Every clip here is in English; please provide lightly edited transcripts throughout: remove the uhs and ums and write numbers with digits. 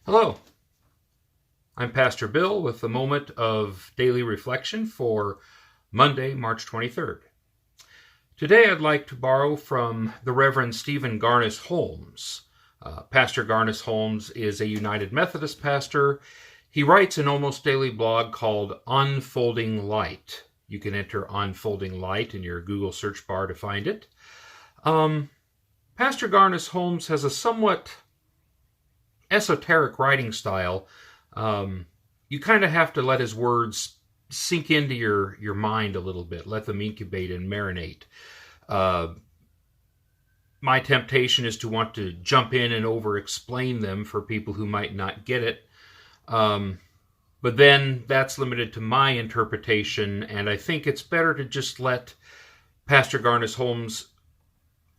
Hello, I'm Pastor Bill with a moment of daily reflection for Monday, March 23rd. Today I'd like to borrow from the Reverend Stephen Garnis Holmes. Pastor Garnis Holmes is a United Methodist pastor. He writes an almost daily blog called Unfolding Light. You can enter Unfolding Light in your Google search bar to find it. Pastor Garnis Holmes has a somewhat esoteric writing style. You kind of have to let his words sink into your mind a little bit, let them incubate and marinate. My temptation is to want to jump in and over-explain them for people who might not get it. But then that's limited to my interpretation, and I think it's better to just let Pastor Garnis Holmes'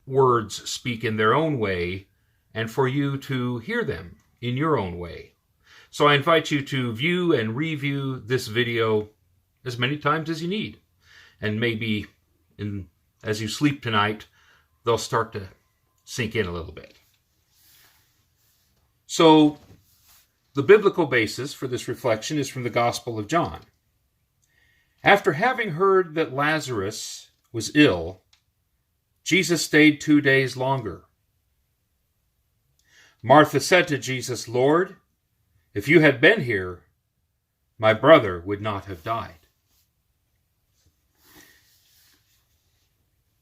words speak in their own way, and for you to hear them in your own way. So I invite you to view and review this video as many times as you need. And maybe as you sleep tonight, they'll start to sink in a little bit. So the biblical basis for this reflection is from the Gospel of John. After having heard that Lazarus was ill, Jesus stayed 2 days longer. Martha said to Jesus, "Lord, if you had been here, my brother would not have died."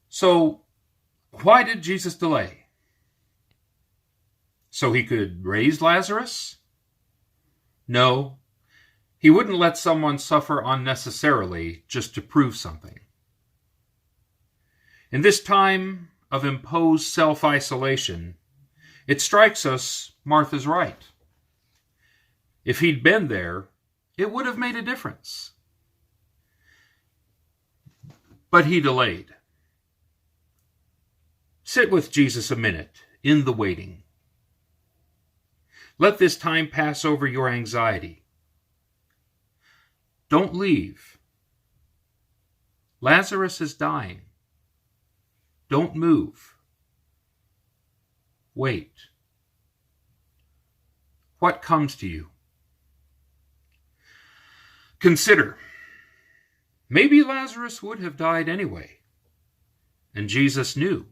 So, why did Jesus delay? So he could raise Lazarus? No, he wouldn't let someone suffer unnecessarily just to prove something. In this time of imposed self-isolation, it strikes us Martha's right. If he'd been there, it would have made a difference. But he delayed. Sit with Jesus a minute in the waiting. Let this time pass over your anxiety. Don't leave. Lazarus is dying. Don't move. Wait. What comes to you? Consider. Maybe Lazarus would have died anyway, and Jesus knew.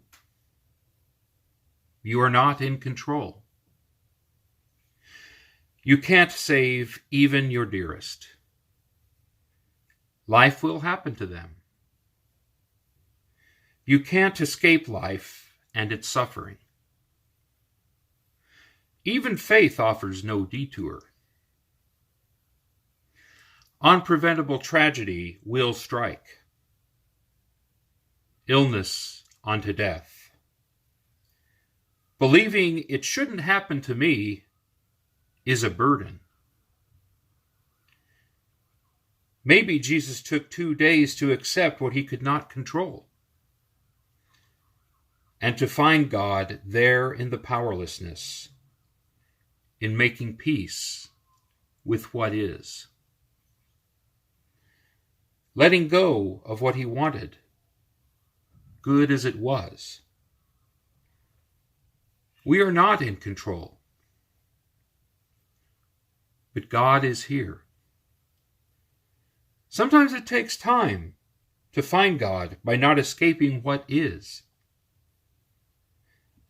You are not in control. You can't save even your dearest. Life will happen to them. You can't escape life and its suffering. Even faith offers no detour. Unpreventable tragedy will strike. Illness unto death. Believing it shouldn't happen to me is a burden. Maybe Jesus took 2 days to accept what he could not control, and to find God there in the powerlessness, in making peace with what is. Letting go of what he wanted, good as it was. We are not in control, but God is here. Sometimes it takes time to find God by not escaping what is.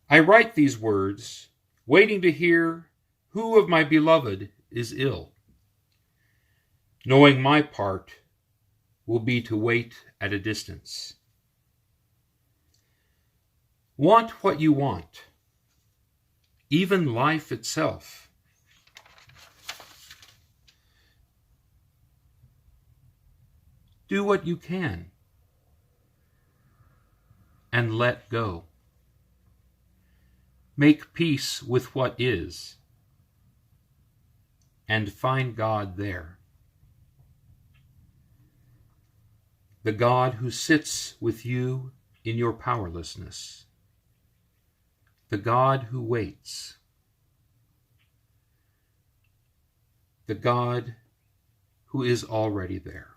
I write these words, waiting to hear who of my beloved is ill, knowing my part will be to wait at a distance. Want what you want, even life itself. Do what you can and let go. Make peace with what is and find God there. The God who sits with you in your powerlessness. The God who waits. The God who is already there.